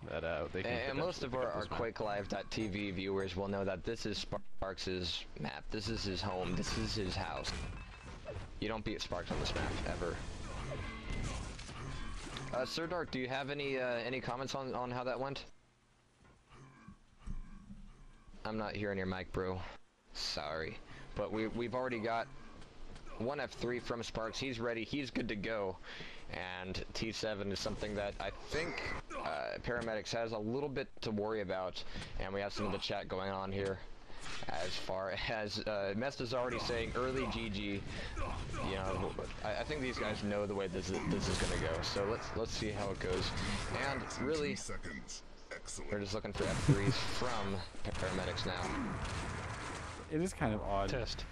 that they can. And most of our QuakeLive.tv viewers will know that this is Sparks' map. This is his home. This is his house. You don't beat Sparks on this map ever. Sir Dark, do you have any comments on how that went? I'm not hearing your mic, bro. Sorry, but we've already got one F3 from Sparks. He's ready. He's good to go. And T7 is something that I think Paramedics has a little bit to worry about. And we have some of the chat going on here. As far as Mesta's already saying early GG, you know, I think these guys know the way this is gonna go. So let's see how it goes. And really, we're just looking for F3s from Paramedics now. It is kind of odd. Test.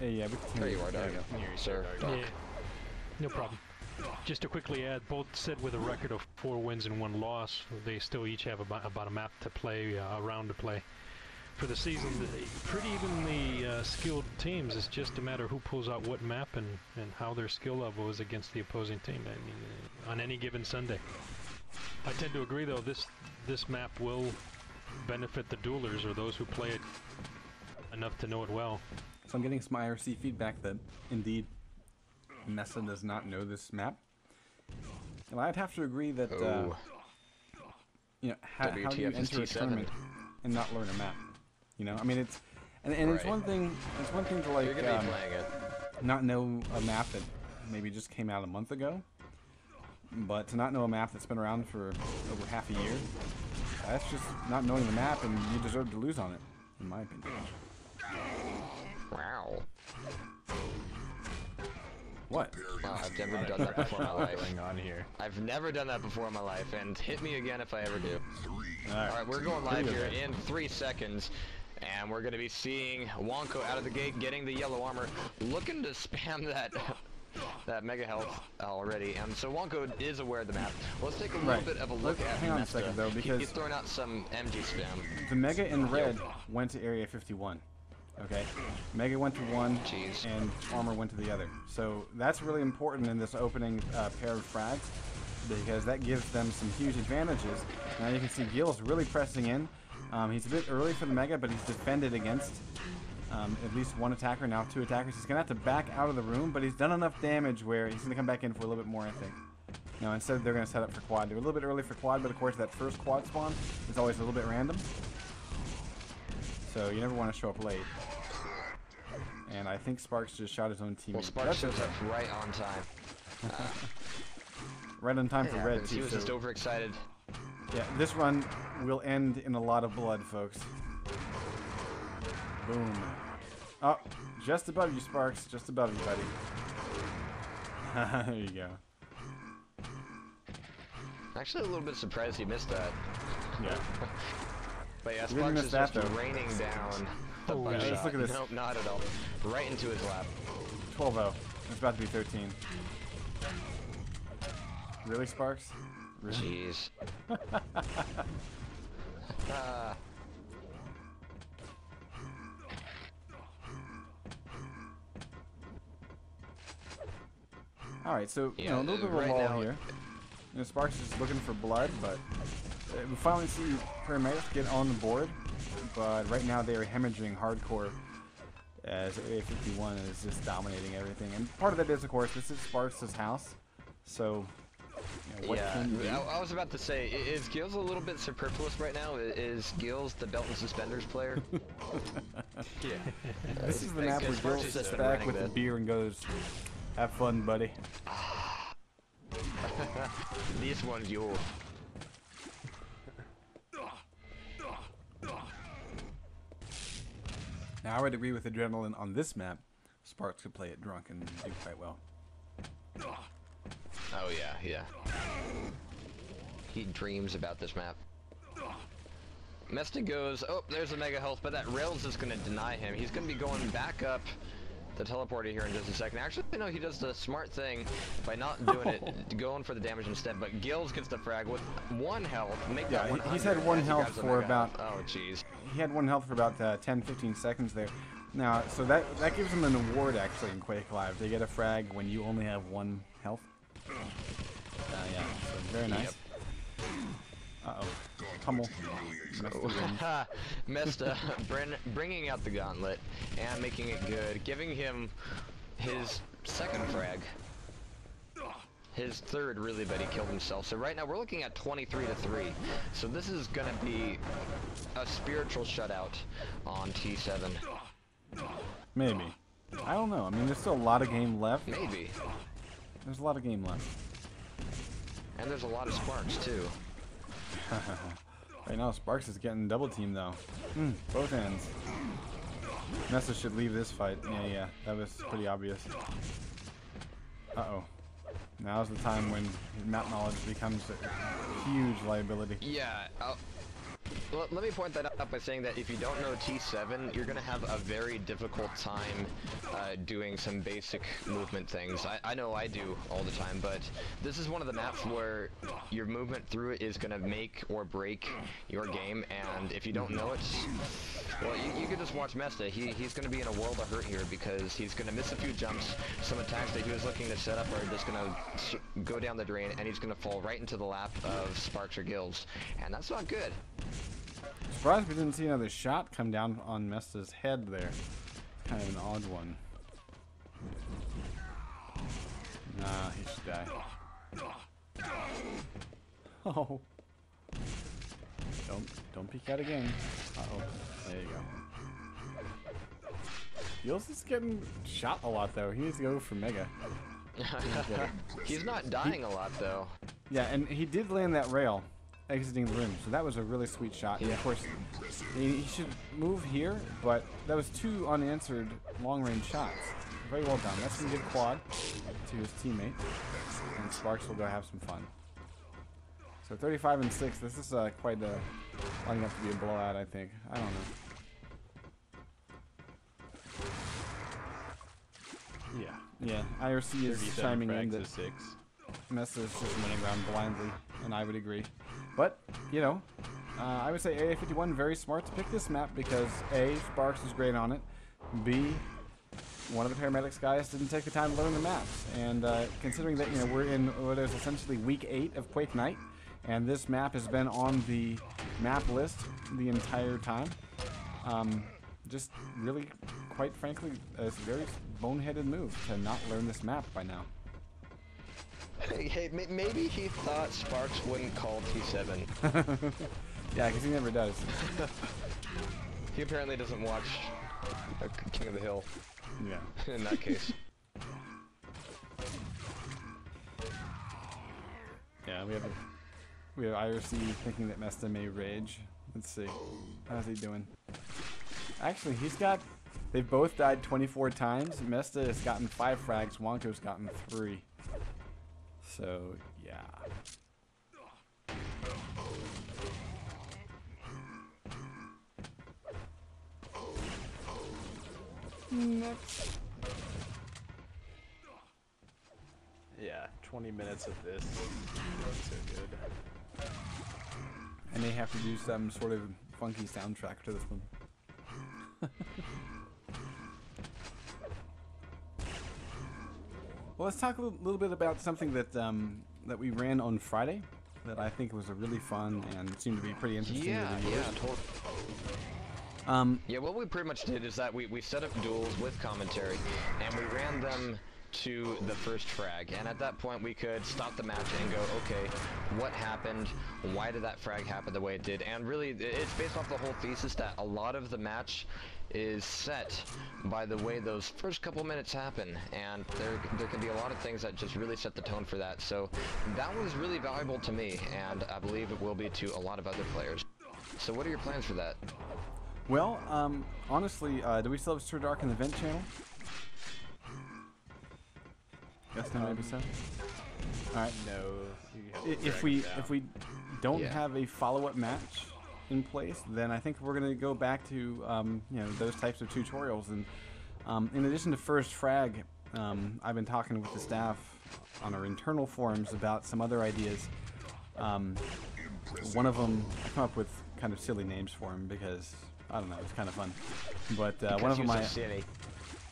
Yeah, there you are, Dark. Sir. Yeah, no problem. Just to quickly add, both sit with a record of 4 wins and 1 loss. They still each have about a map to play, a round to play. For the season, pretty evenly skilled teams. It's just a matter of who pulls out what map and how their skill level is against the opposing team. I mean, on any given Sunday. I tend to agree, though, this map will benefit the duelers or those who play it enough to know it well. So I'm getting some IRC feedback that indeed Mesa does not know this map. And I'd have to agree that you know, how do you enter a tournament and not learn a map? You know, I mean, it's and it's one thing. It's one thing to like not know a map that maybe just came out a month ago, but to not know a map that's been around for over half a year, that's just not knowing the map, and you deserve to lose on it, in my opinion. Wow. What? Wow, I've never done that before in my life. Going on here? I've never done that before in my life, and hit me again if I ever do. Alright, we're going live here in 3 seconds, and we're going to be seeing Wonko out of the gate, getting the yellow armor, looking to spam that mega health already. And so Wonko is aware of the map. Let's take a little bit of a look at hang on a second though, because he's throwing out some MG spam. The mega in red went to area 51. Okay, Mega went to one, and Armor went to the other. So that's really important in this opening pair of frags, because that gives them some huge advantages. Now you can see Gil's really pressing in. He's a bit early for the Mega, but he's defended against at least one attacker, now 2 attackers. He's going to have to back out of the room, but he's done enough damage where he's going to come back in for a little bit more, I think. Now instead they're going to set up for quad. They're a little bit early for quad, but of course that first quad spawn is always a little bit random. So you never want to show up late. And I think Sparks just shot his own teammate. Well, Sparks shows up right on time. Right on time for red, too. He was just overexcited. Yeah, this run will end in a lot of blood, folks. Boom. Oh, just above you, Sparks. Just above you, buddy. There you go. Actually, a little bit surprised he missed that. Yeah. But yeah, Sparks is just raining down. Oh, yeah, let's look at this. Nope, not at all. Right into his lap. 12-0. It's about to be 13. Really, Sparks? Really? Jeez. Alright, so, you know, a little bit of a lull here. You know, Sparks is looking for blood, but we finally see Paramedics get on the board. But right now they are hemorrhaging hardcore as A51 is just dominating everything. And part of that is, of course, this is Sparks' house. So, you know, what can you do? I was about to say, is Gills a little bit superfluous right now? Is Gills the belt and suspenders player? Yeah. This is the map where Gills sits back with the beer and goes, "Have fun, buddy." This one's yours. Now, I would agree with Adrenaline on this map. Sparks could play it drunk and do quite well. Oh yeah, yeah. He dreams about this map. Mesta goes, oh, there's a mega health, but that rail's just gonna deny him. He's gonna be going back up the teleporter here in just a second. Actually, no, he does the smart thing by not doing it, going for the damage instead. But Gills gets the frag with 1 health. Make that 100 he's had 1 health for about. Oh, jeez. He had 1 health for about 10-15 seconds there. Now, so that gives him an award actually in Quake Live. They get a frag when you only have 1 health. Yeah, so very nice. Uh-oh. Pummel. Mesta bringing out the gauntlet and making it good, giving him his second frag. His third, really, but he killed himself. So right now we're looking at 23-3. So this is gonna be a spiritual shutout on T7. Maybe. I don't know. I mean, there's still a lot of game left. Maybe. There's a lot of game left. And there's a lot of sparks too. Right now, Sparks is getting double teamed though. Both ends. Nessa should leave this fight. Yeah, that was pretty obvious. Uh-oh. Now's the time when map knowledge becomes a huge liability. Yeah. Let me point that out by saying that if you don't know T7, you're going to have a very difficult time doing some basic movement things. I know I do all the time, but this is one of the maps where your movement through it is going to make or break your game, and if you don't know it, well, you can just watch Mesta. He's going to be in a world of hurt here because he's going to miss a few jumps. Some attacks that he was looking to set up are just going to go down the drain, and he's going to fall right into the lap of Sparks or Gills, and that's not good. Surprised we didn't see another shot come down on Mesta's head there. Kind of an odd one. Nah, he should die. Oh. Don't peek out again. Uh-oh. There you go. Gills is getting shot a lot though. He needs to go for Mega. He's not dying a lot though. Yeah, and he did land that rail exiting the room, so that was a really sweet shot. And of course, he should move here, but that was 2 unanswered long-range shots. Very well done. That's some good quad to his teammate, and Sparks will go have some fun. So 35-6. This is quite lining up to be a blowout, I think. I don't know. Yeah. IRC is chiming in that Mesta is just running around blindly, and I would agree. But, you know, I would say A51 very smart to pick this map because A, Sparks is great on it. B, one of the paramedics guys didn't take the time to learn the maps. And considering that, you know, we're in what is essentially week 8 of QuakeNight, and this map has been on the map list the entire time, just really, quite frankly, a very boneheaded move to not learn this map by now. Hey, maybe he thought Sparks wouldn't call T7. Yeah, because he never does. He apparently doesn't watch King of the Hill. Yeah. In that case. Yeah, we have IRC thinking that Mesta may rage. Let's see. How's he doing? Actually, they've both died 24 times. Mesta has gotten 5 frags, Wonko's gotten 3. So, yeah. Next. Yeah, 20 minutes of this. That's so good. I may have to do some sort of funky soundtrack to this one. Well, let's talk a little bit about something that that we ran on Friday that I think was a really fun and seemed to be pretty interesting. Yeah, totally. Yeah, what we pretty much did is that we set up duels with commentary, and we ran them to the first frag, and at that point we could stop the match and go, okay, what happened, why did that frag happen the way it did, and really it's based off the whole thesis that a lot of the match is set by the way those first couple minutes happen, and there can be a lot of things that just really set the tone for that. So that was really valuable to me, and I believe it will be to a lot of other players. So what are your plans for that? Well, honestly, do we still have Sir Dark in the vent channel? Yes, no, maybe so. All right. No. If we don't have a follow-up match in place, then I think we're going to go back to you know, those types of tutorials. And in addition to first frag, I've been talking with the staff on our internal forums about some other ideas. One of them, I come up with kind of silly names for them because I don't know, it's kind of fun. But one of them,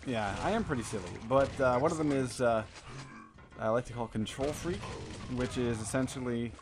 yeah, I am pretty silly. But one of them is I like to call Control Freak, which is essentially